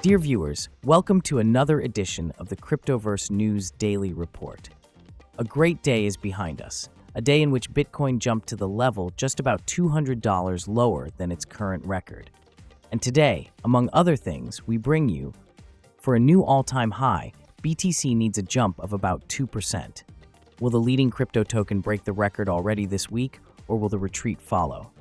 Dear viewers, welcome to another edition of the Cryptoverse News Daily Report. A great day is behind us, a day in which Bitcoin jumped to the level just about $200 lower than its current record. And today, among other things, we bring you, for a new all-time high, BTC needs a jump of about 2%. Will the leading crypto token break the record already this week, or will the retreat follow?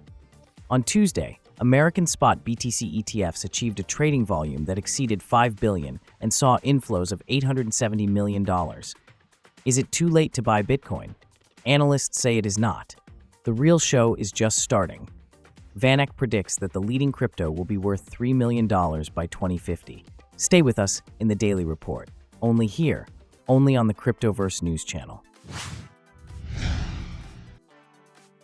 On Tuesday, American spot BTC ETFs achieved a trading volume that exceeded $5 billion and saw inflows of $870 million. Is it too late to buy Bitcoin? Analysts say it is not. The real show is just starting. VanEck predicts that the leading crypto will be worth $3 million by 2050. Stay with us in the Daily Report. Only here, only on the Cryptoverse News channel.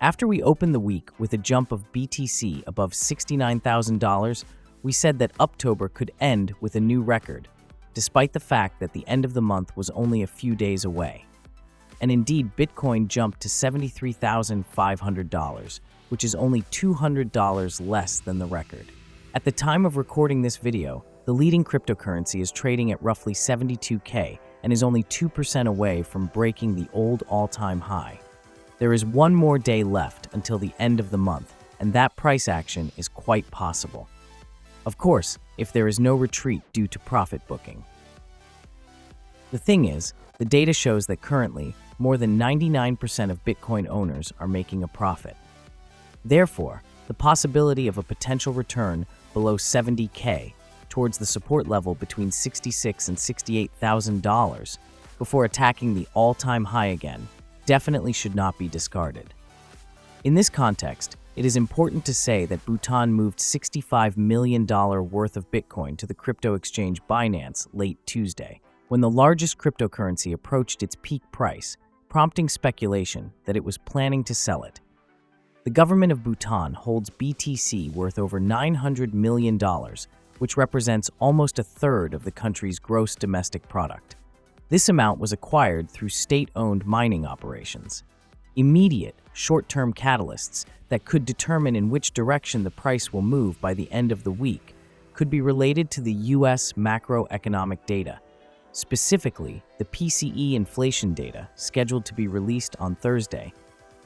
After we opened the week with a jump of BTC above $69,000, we said that October could end with a new record, despite the fact that the end of the month was only a few days away. And indeed, Bitcoin jumped to $73,500, which is only $200 less than the record. At the time of recording this video, the leading cryptocurrency is trading at roughly $72K and is only 2% away from breaking the old all-time high. There is one more day left until the end of the month, and that price action is quite possible. Of course, if there is no retreat due to profit booking. The thing is, the data shows that currently, more than 99% of Bitcoin owners are making a profit. Therefore, the possibility of a potential return below $70K towards the support level between $66,000 and $68,000 before attacking the all-time high again definitely should not be discarded. In this context, it is important to say that Bhutan moved $65 million worth of Bitcoin to the crypto exchange Binance late Tuesday, when the largest cryptocurrency approached its peak price, prompting speculation that it was planning to sell it. The government of Bhutan holds BTC worth over $900 million, which represents almost a third of the country's gross domestic product. This amount was acquired through state-owned mining operations. Immediate, short-term catalysts that could determine in which direction the price will move by the end of the week could be related to the U.S. macroeconomic data, specifically the PCE inflation data scheduled to be released on Thursday,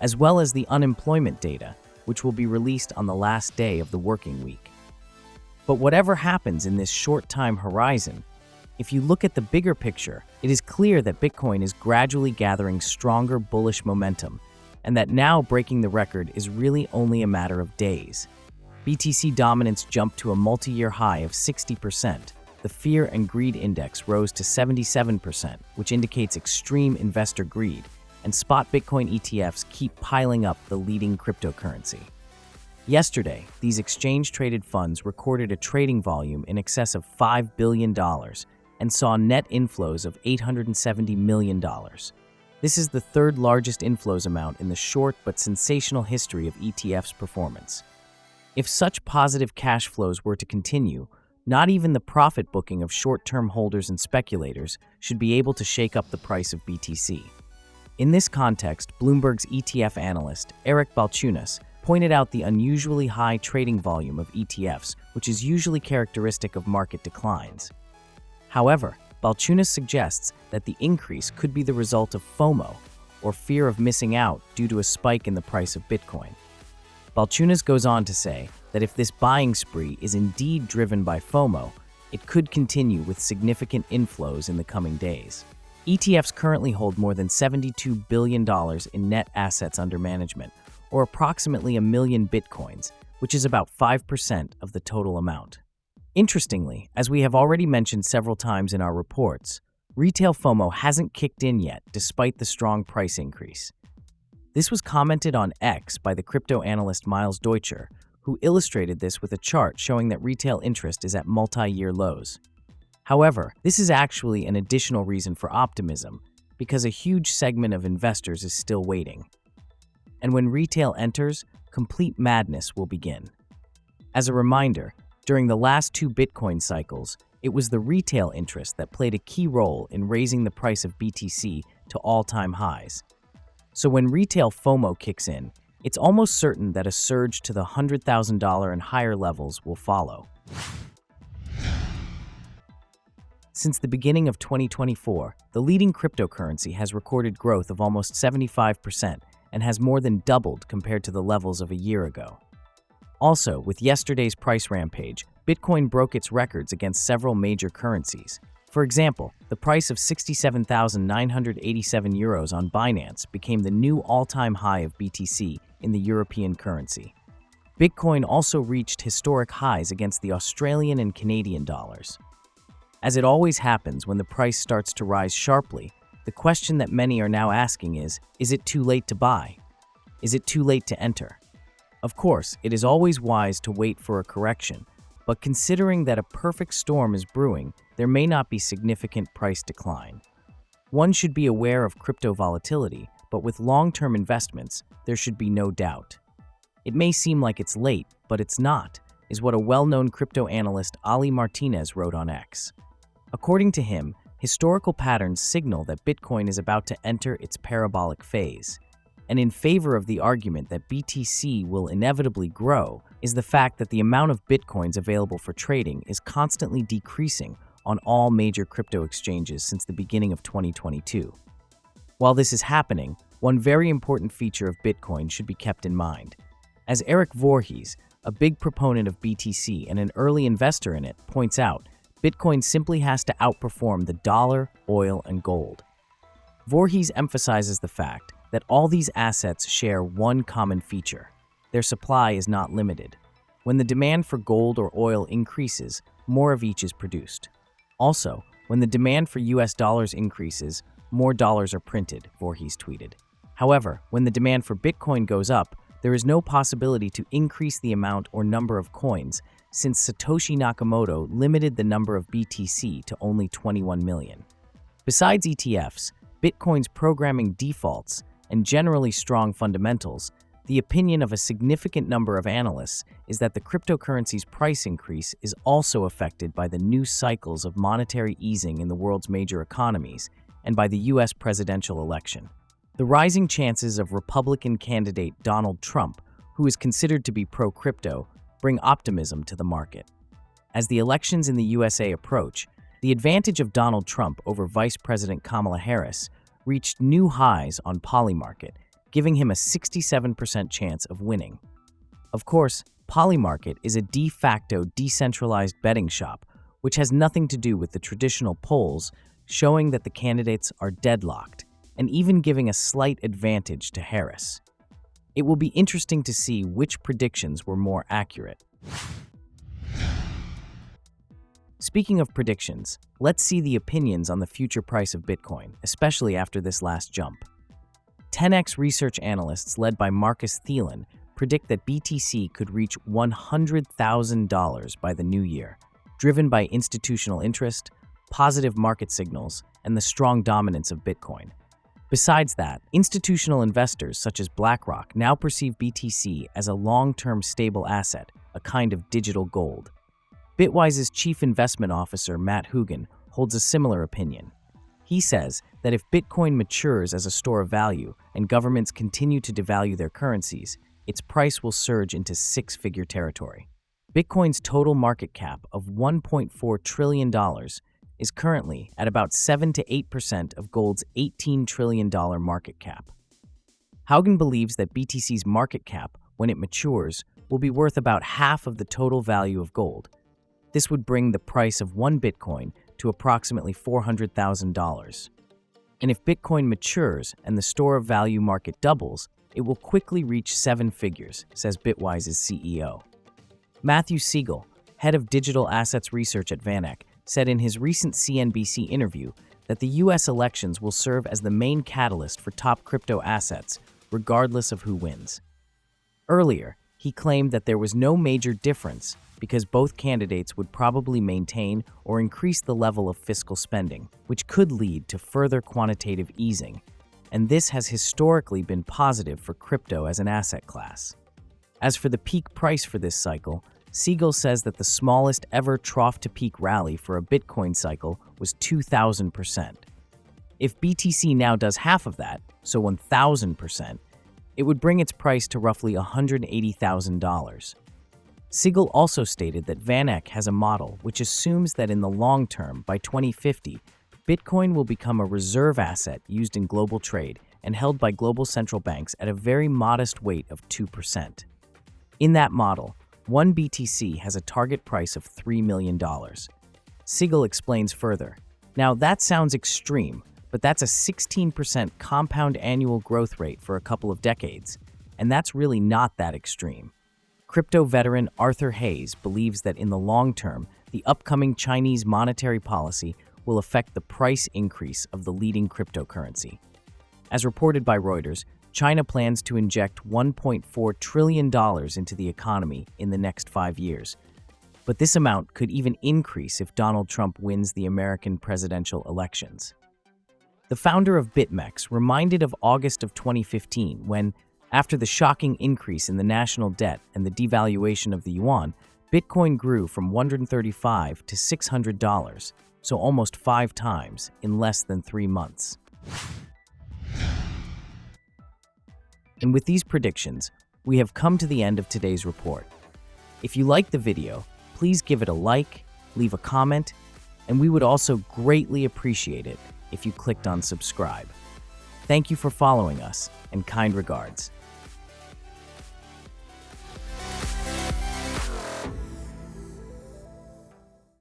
as well as the unemployment data, which will be released on the last day of the working week. But whatever happens in this short-time horizon, if you look at the bigger picture, it is clear that Bitcoin is gradually gathering stronger bullish momentum, and that now breaking the record is really only a matter of days. BTC dominance jumped to a multi-year high of 60%. The Fear and Greed Index rose to 77%, which indicates extreme investor greed, and spot Bitcoin ETFs keep piling up the leading cryptocurrency. Yesterday, these exchange-traded funds recorded a trading volume in excess of $5 billion, and saw net inflows of $870 million. This is the third largest inflows amount in the short but sensational history of ETF's performance. If such positive cash flows were to continue, not even the profit booking of short-term holders and speculators should be able to shake up the price of BTC. In this context, Bloomberg's ETF analyst, Eric Balchunas, pointed out the unusually high trading volume of ETFs, which is usually characteristic of market declines. However, Balchunas suggests that the increase could be the result of FOMO, or fear of missing out due to a spike in the price of Bitcoin. Balchunas goes on to say that if this buying spree is indeed driven by FOMO, it could continue with significant inflows in the coming days. ETFs currently hold more than $72 billion in net assets under management, or approximately 1 million Bitcoins, which is about 5% of the total amount. Interestingly, as we have already mentioned several times in our reports, retail FOMO hasn't kicked in yet despite the strong price increase. This was commented on X by the crypto analyst Miles Deutscher, who illustrated this with a chart showing that retail interest is at multi-year lows. However, this is actually an additional reason for optimism, because a huge segment of investors is still waiting. And when retail enters, complete madness will begin. As a reminder, during the last 2 Bitcoin cycles, it was the retail interest that played a key role in raising the price of BTC to all-time highs. So when retail FOMO kicks in, it's almost certain that a surge to the $100,000 and higher levels will follow. Since the beginning of 2024, the leading cryptocurrency has recorded growth of almost 75% and has more than doubled compared to the levels of a year ago. Also, with yesterday's price rampage, Bitcoin broke its records against several major currencies. For example, the price of 67,987 euros on Binance became the new all-time high of BTC in the European currency. Bitcoin also reached historic highs against the Australian and Canadian dollars. As it always happens when the price starts to rise sharply, the question that many are now asking is it too late to buy? Is it too late to enter? Of course, it is always wise to wait for a correction, but considering that a perfect storm is brewing, there may not be significant price decline. One should be aware of crypto volatility, but with long-term investments, there should be no doubt. It may seem like it's late, but it's not, is what a well-known crypto analyst Ali Martinez wrote on X. According to him, historical patterns signal that Bitcoin is about to enter its parabolic phase. And in favor of the argument that BTC will inevitably grow is the fact that the amount of Bitcoins available for trading is constantly decreasing on all major crypto exchanges since the beginning of 2022. While this is happening, one very important feature of Bitcoin should be kept in mind. As Eric Voorhees, a big proponent of BTC and an early investor in it, points out, Bitcoin simply has to outperform the dollar, oil, and gold. Voorhees emphasizes the fact that all these assets share one common feature. Their supply is not limited. When the demand for gold or oil increases, more of each is produced. Also, when the demand for US dollars increases, more dollars are printed, Voorhees tweeted. However, when the demand for Bitcoin goes up, there is no possibility to increase the amount or number of coins since Satoshi Nakamoto limited the number of BTC to only 21 million. Besides ETFs, Bitcoin's programming defaults, and generally strong fundamentals, the opinion of a significant number of analysts is that the cryptocurrency's price increase is also affected by the new cycles of monetary easing in the world's major economies and by the US presidential election. The rising chances of Republican candidate Donald Trump, who is considered to be pro-crypto, bring optimism to the market. As the elections in the USA approach, the advantage of Donald Trump over Vice President Kamala Harris reached new highs on Polymarket, giving him a 67% chance of winning. Of course, Polymarket is a de facto decentralized betting shop, which has nothing to do with the traditional polls, showing that the candidates are deadlocked, and even giving a slight advantage to Harris. It will be interesting to see which predictions were more accurate. Speaking of predictions, let's see the opinions on the future price of Bitcoin, especially after this last jump. 10x research analysts led by Marcus Thielen predict that BTC could reach $100,000 by the new year, driven by institutional interest, positive market signals, and the strong dominance of Bitcoin. Besides that, institutional investors such as BlackRock now perceive BTC as a long-term stable asset, a kind of digital gold. Bitwise's chief investment officer, Matt Hugin, holds a similar opinion. He says that if Bitcoin matures as a store of value and governments continue to devalue their currencies, its price will surge into six-figure territory. Bitcoin's total market cap of $1.4 trillion is currently at about 7 to 8% of gold's $18 trillion market cap. Haugen believes that BTC's market cap, when it matures, will be worth about half of the total value of gold. This would bring the price of one Bitcoin to approximately $400,000. And if Bitcoin matures and the store of value market doubles, it will quickly reach seven figures, says Bitwise's CEO. Matthew Siegel, head of digital assets research at VanEck, said in his recent CNBC interview that the US elections will serve as the main catalyst for top crypto assets, regardless of who wins. Earlier, he claimed that there was no major difference because both candidates would probably maintain or increase the level of fiscal spending, which could lead to further quantitative easing, and this has historically been positive for crypto as an asset class. As for the peak price for this cycle, Siegel says that the smallest ever trough-to-peak rally for a Bitcoin cycle was 2,000%. If BTC now does half of that, so 1,000%, it would bring its price to roughly $180,000. Siegel also stated that VanEck has a model which assumes that in the long term, by 2050, Bitcoin will become a reserve asset used in global trade and held by global central banks at a very modest weight of 2%. In that model, 1 BTC has a target price of $3 million. Siegel explains further. Now, that sounds extreme, but that's a 16% compound annual growth rate for a couple of decades, and that's really not that extreme. Crypto veteran Arthur Hayes believes that in the long term, the upcoming Chinese monetary policy will affect the price increase of the leading cryptocurrency. As reported by Reuters, China plans to inject $1.4 trillion into the economy in the next 5 years. But this amount could even increase if Donald Trump wins the American presidential elections. The founder of BitMEX reminded of August of 2015 when, after the shocking increase in the national debt and the devaluation of the yuan, Bitcoin grew from $135 to $600, so almost 5 times in less than 3 months. And with these predictions, we have come to the end of today's report. If you liked the video, please give it a like, leave a comment, and we would also greatly appreciate it if you clicked on subscribe. Thank you for following us, and kind regards.